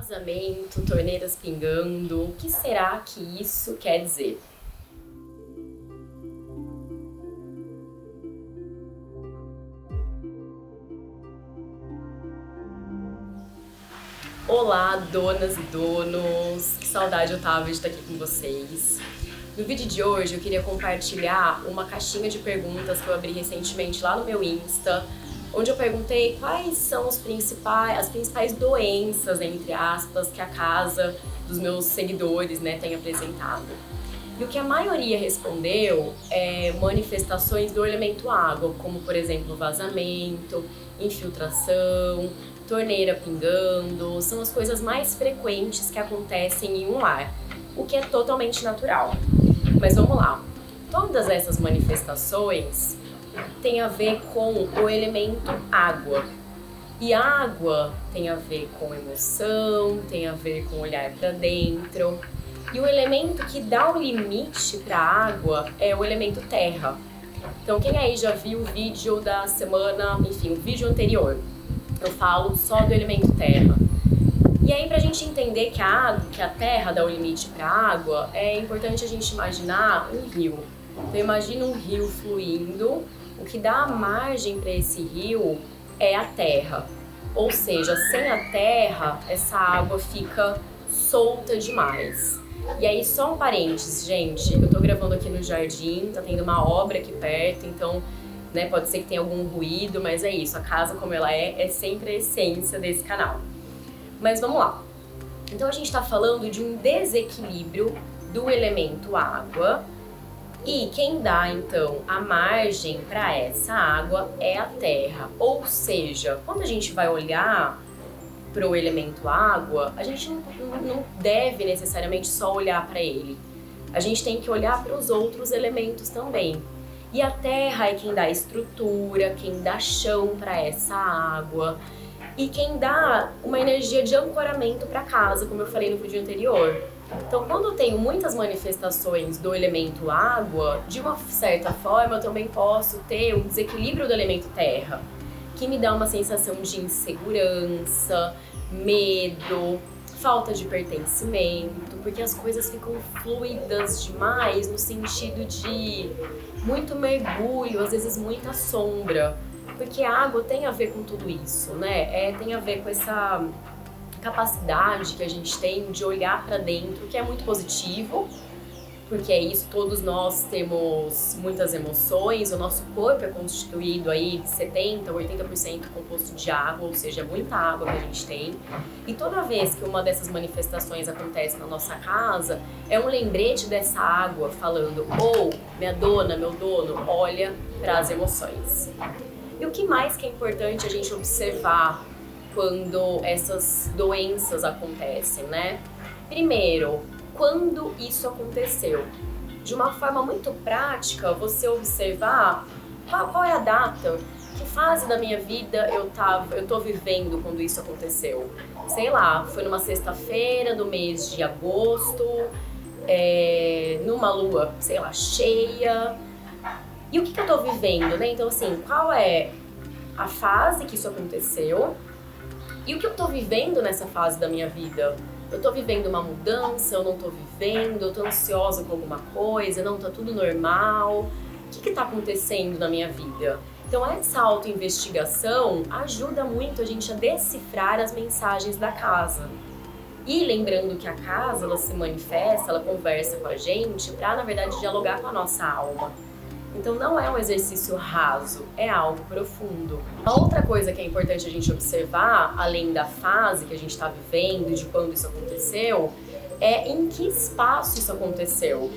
Vazamento, torneiras pingando, o que será que isso quer dizer? Olá, donas e donos! Que saudade eu tava de estar aqui com vocês. No vídeo de hoje eu queria compartilhar uma caixinha de perguntas que eu abri recentemente lá no meu Insta, onde eu perguntei quais são as principais doenças, entre aspas, que a casa dos meus seguidores, tem apresentado. E o que a maioria respondeu é manifestações do elemento água, como por exemplo vazamento, infiltração, torneira pingando, são as coisas mais frequentes que acontecem em um lar, o que é totalmente natural. Mas vamos lá, todas essas manifestações têm a ver com o elemento água. E água tem a ver com emoção, tem a ver com olhar para dentro. E o elemento que dá o limite para a água é o elemento terra. Então quem aí já viu o vídeo da semana, enfim, o vídeo anterior, eu falo só do elemento terra. E aí, pra gente entender que a terra dá o limite para a água, é importante a gente imaginar um rio. Então imagina um rio fluindo, o que dá a margem para esse rio é a terra. Ou seja, sem a terra, essa água fica solta demais. E aí, só um parênteses, gente, eu tô gravando aqui no jardim, tá tendo uma obra aqui perto, então pode ser que tenha algum ruído, mas é isso, a casa como ela é sempre a essência desse canal. Mas vamos lá. Então a gente tá falando de um desequilíbrio do elemento água, e quem dá então a margem para essa água é a terra. Ou seja, quando a gente vai olhar para o elemento água, a gente não deve necessariamente só olhar para ele. A gente tem que olhar para os outros elementos também. E a terra é quem dá estrutura, quem dá chão para essa água e quem dá uma energia de ancoramento para casa, como eu falei no vídeo anterior. Então, quando eu tenho muitas manifestações do elemento água, de uma certa forma eu também posso ter um desequilíbrio do elemento terra, que me dá uma sensação de insegurança, medo, falta de pertencimento, porque as coisas ficam fluidas demais no sentido de muito mergulho, às vezes muita sombra, porque a água tem a ver com tudo isso, tem a ver com essa capacidade que a gente tem de olhar para dentro, que é muito positivo, porque é isso, todos nós temos muitas emoções, o nosso corpo é constituído aí de 70%, 80% composto de água, ou seja, é muita água que a gente tem. E toda vez que uma dessas manifestações acontece na nossa casa, é um lembrete dessa água falando, minha dona, meu dono, olha para as emoções. E o que mais que é importante a gente observar quando essas doenças acontecem, Primeiro, quando isso aconteceu. De uma forma muito prática, você observar qual é a data, que fase da minha vida eu tô vivendo quando isso aconteceu. Sei lá, foi numa sexta-feira do mês de agosto, numa lua, sei lá, cheia. E o que eu tô vivendo, Então, assim, qual é a fase que isso aconteceu e o que eu tô vivendo nessa fase da minha vida? Eu tô vivendo uma mudança, eu não tô vivendo, eu tô ansiosa com alguma coisa, não tá tudo normal. O que tá acontecendo na minha vida? Então essa autoinvestigação ajuda muito a gente a decifrar as mensagens da casa. E lembrando que a casa, ela se manifesta, ela conversa com a gente pra, na verdade, dialogar com a nossa alma. Então não é um exercício raso, é algo profundo. A outra coisa que é importante a gente observar, além da fase que a gente está vivendo e de quando isso aconteceu, é em que espaço isso aconteceu.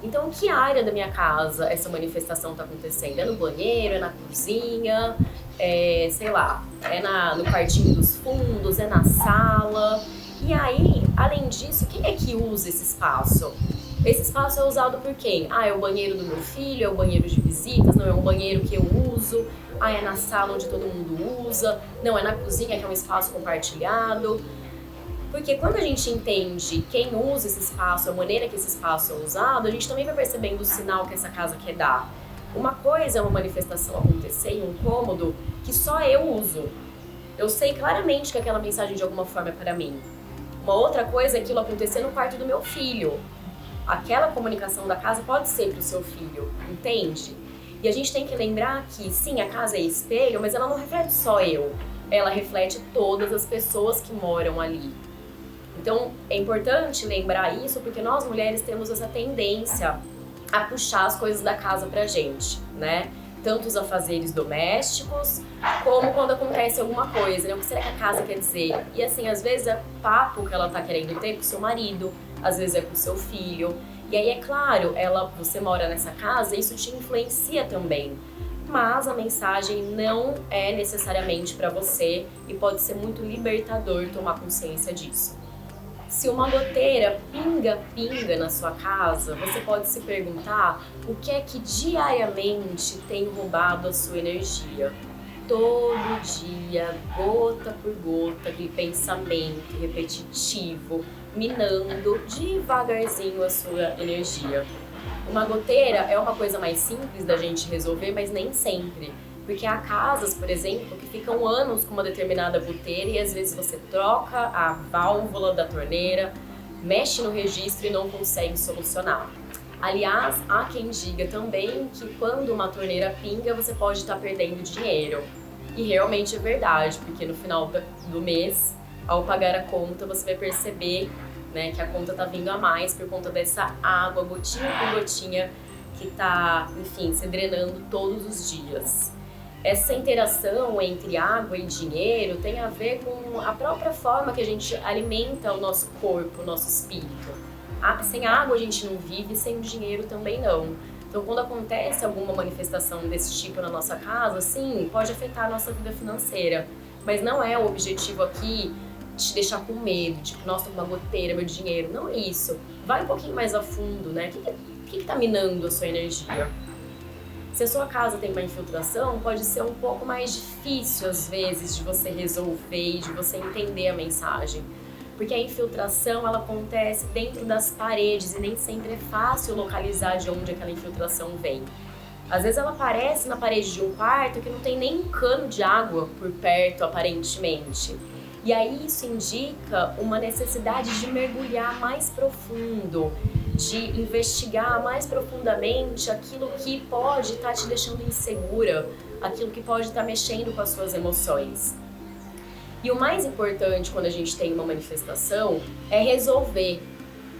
Então, em que área da minha casa essa manifestação está acontecendo? É no banheiro, é na cozinha, sei lá, no quartinho dos fundos, é na sala. E aí, além disso, quem é que usa esse espaço? Esse espaço é usado por quem? É o banheiro do meu filho, é o banheiro de visitas, não é um banheiro que eu uso, é na sala onde todo mundo usa, não, é na cozinha que é um espaço compartilhado. Porque quando a gente entende quem usa esse espaço, a maneira que esse espaço é usado, a gente também vai percebendo o sinal que essa casa quer dar. Uma coisa é uma manifestação acontecer em um cômodo que só eu uso. Eu sei claramente que aquela mensagem de alguma forma é para mim. Uma outra coisa é aquilo acontecer no quarto do meu filho. Aquela comunicação da casa pode ser para o seu filho, entende? E a gente tem que lembrar que, sim, a casa é espelho, mas ela não reflete só eu. Ela reflete todas as pessoas que moram ali. Então, é importante lembrar isso porque nós mulheres temos essa tendência a puxar as coisas da casa pra gente, né? Tanto os afazeres domésticos, como quando acontece alguma coisa, né? O que será que a casa quer dizer? E assim, às vezes é papo que ela tá querendo ter com o seu marido, às vezes é com o seu filho. E aí, é claro, você mora nessa casa, isso te influencia também. Mas a mensagem não é necessariamente para você e pode ser muito libertador tomar consciência disso. Se uma goteira pinga na sua casa, você pode se perguntar o que é que diariamente tem roubado a sua energia. Todo dia, gota por gota, aquele pensamento repetitivo, minando devagarzinho a sua energia. Uma goteira é uma coisa mais simples da gente resolver, mas nem sempre. Porque há casas, por exemplo, que ficam anos com uma determinada goteira e às vezes você troca a válvula da torneira, mexe no registro e não consegue solucionar. Aliás, há quem diga também que quando uma torneira pinga, você pode estar perdendo dinheiro. E realmente é verdade, porque no final do mês, ao pagar a conta, você vai perceber, né, que a conta está vindo a mais por conta dessa água, gotinha por gotinha, que está, enfim, se drenando todos os dias. Essa interação entre água e dinheiro tem a ver com a própria forma que a gente alimenta o nosso corpo, o nosso espírito. Sem água a gente não vive, sem dinheiro também não. Então, quando acontece alguma manifestação desse tipo na nossa casa, sim, pode afetar a nossa vida financeira. Mas não é o objetivo aqui te deixar com medo, tipo, nossa, uma goteira, meu dinheiro. Não é isso. Vai um pouquinho mais a fundo, né? O que tá minando a sua energia? Se a sua casa tem uma infiltração, pode ser um pouco mais difícil, às vezes, de você resolver e de você entender a mensagem. Porque a infiltração, ela acontece dentro das paredes e nem sempre é fácil localizar de onde aquela infiltração vem. Às vezes ela aparece na parede de um quarto que não tem nem um cano de água por perto, aparentemente. E aí isso indica uma necessidade de mergulhar mais profundo, de investigar mais profundamente aquilo que pode estar te deixando insegura, aquilo que pode estar mexendo com as suas emoções. E o mais importante quando a gente tem uma manifestação é resolver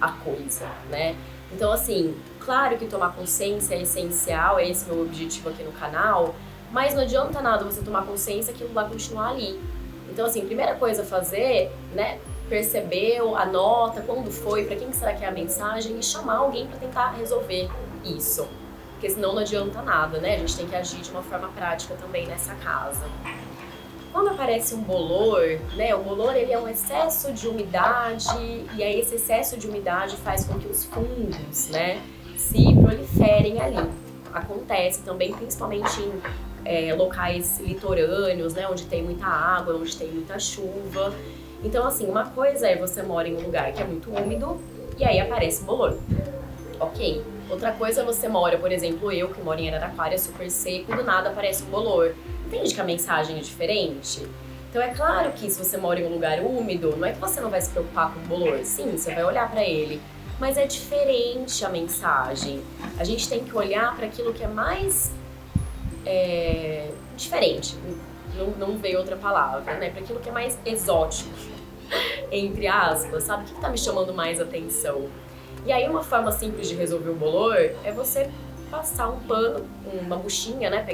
a coisa, né? Então, assim, claro que tomar consciência é essencial, é esse meu objetivo aqui no canal, mas não adianta nada você tomar consciência que aquilo vai continuar ali. Então, assim, primeira coisa a fazer, né? Percebeu, anota quando foi, para quem será que é a mensagem e chamar alguém para tentar resolver isso. Porque senão não adianta nada, né? A gente tem que agir de uma forma prática também nessa casa. Quando aparece um bolor, né? O bolor ele é um excesso de umidade e aí esse excesso de umidade faz com que os fungos, né, se proliferem ali. Acontece também principalmente em locais litorâneos, né, onde tem muita água, onde tem muita chuva. Então, assim, uma coisa é você mora em um lugar que é muito úmido e aí aparece um bolor. Ok. Outra coisa é você mora, por exemplo, eu que moro em Araraquara, é super seco e do nada aparece um bolor. Entende que a mensagem é diferente? Então é claro que se você mora em um lugar úmido, não é que você não vai se preocupar com o bolor. Sim, você vai olhar para ele. Mas é diferente a mensagem. A gente tem que olhar para aquilo que é mais diferente. Não veio outra palavra, né? Para aquilo que é mais exótico, entre aspas, sabe? O que tá me chamando mais atenção? E aí uma forma simples de resolver o bolor é você passar um pano, uma buchinha, né?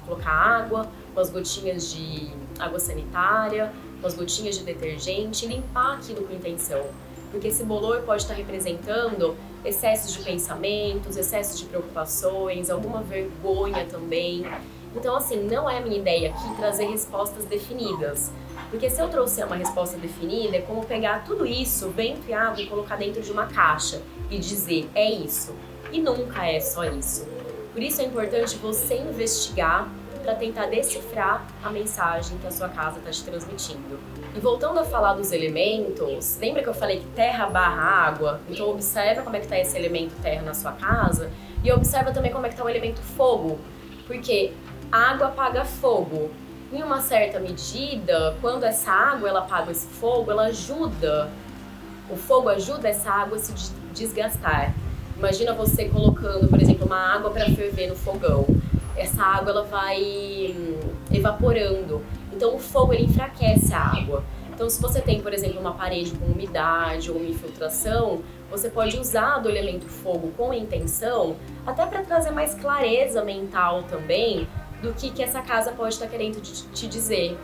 Colocar água, umas gotinhas de água sanitária, umas gotinhas de detergente e limpar aquilo com intenção. Porque esse bolor pode estar representando excessos de pensamentos, excessos de preocupações, alguma vergonha também. Então, assim, não é a minha ideia aqui trazer respostas definidas. Porque se eu trouxer uma resposta definida, é como pegar tudo isso, vento e água, e colocar dentro de uma caixa e dizer, é isso. E nunca é só isso. Por isso é importante você investigar para tentar decifrar a mensagem que a sua casa está te transmitindo. E voltando a falar dos elementos, lembra que eu falei que terra barra água? Então observa como é que está esse elemento terra na sua casa e observa também como é que está o elemento fogo. Porque água apaga fogo. Em uma certa medida, quando essa água ela apaga esse fogo, ela ajuda O fogo ajuda essa água a se desgastar. Imagina você colocando, por exemplo, uma água para ferver no fogão. Essa água ela vai evaporando. Então o fogo ele enfraquece a água. Então se você tem, por exemplo, uma parede com umidade ou uma infiltração, você pode usar do elemento fogo com intenção, até para trazer mais clareza mental também do que essa casa pode estar querendo te dizer.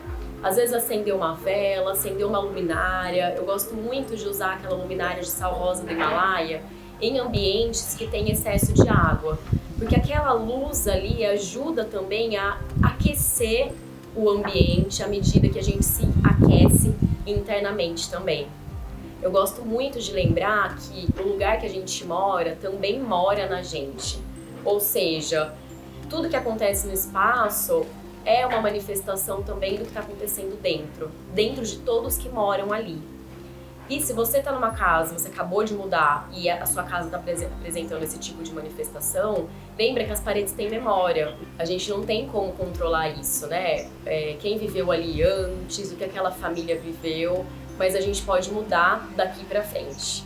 Às vezes acender uma vela, acender uma luminária. Eu gosto muito de usar aquela luminária de sal rosa do Himalaia em ambientes que tem excesso de água, porque aquela luz ali ajuda também a aquecer o ambiente à medida que a gente se aquece internamente também. Eu gosto muito de lembrar que o lugar que a gente mora também mora na gente, ou seja, tudo que acontece no espaço é uma manifestação também do que está acontecendo dentro de todos que moram ali. E se você está numa casa, você acabou de mudar e a sua casa está apresentando esse tipo de manifestação, lembra que as paredes têm memória. A gente não tem como controlar isso, né? Quem viveu ali antes, o que aquela família viveu, mas a gente pode mudar daqui para frente.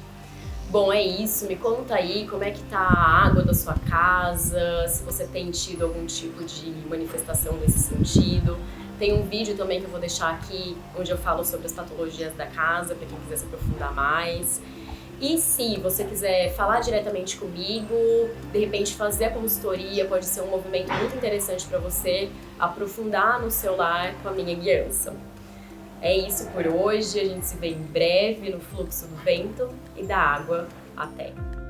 Bom, é isso. Me conta aí como é que tá a água da sua casa, se você tem tido algum tipo de manifestação nesse sentido. Tem um vídeo também que eu vou deixar aqui, onde eu falo sobre as patologias da casa, para quem quiser se aprofundar mais. E se você quiser falar diretamente comigo, de repente fazer a consultoria, pode ser um movimento muito interessante para você aprofundar no seu lar com a minha guiança. É isso por hoje, a gente se vê em breve no Fluxo do Vento e da Água. Até!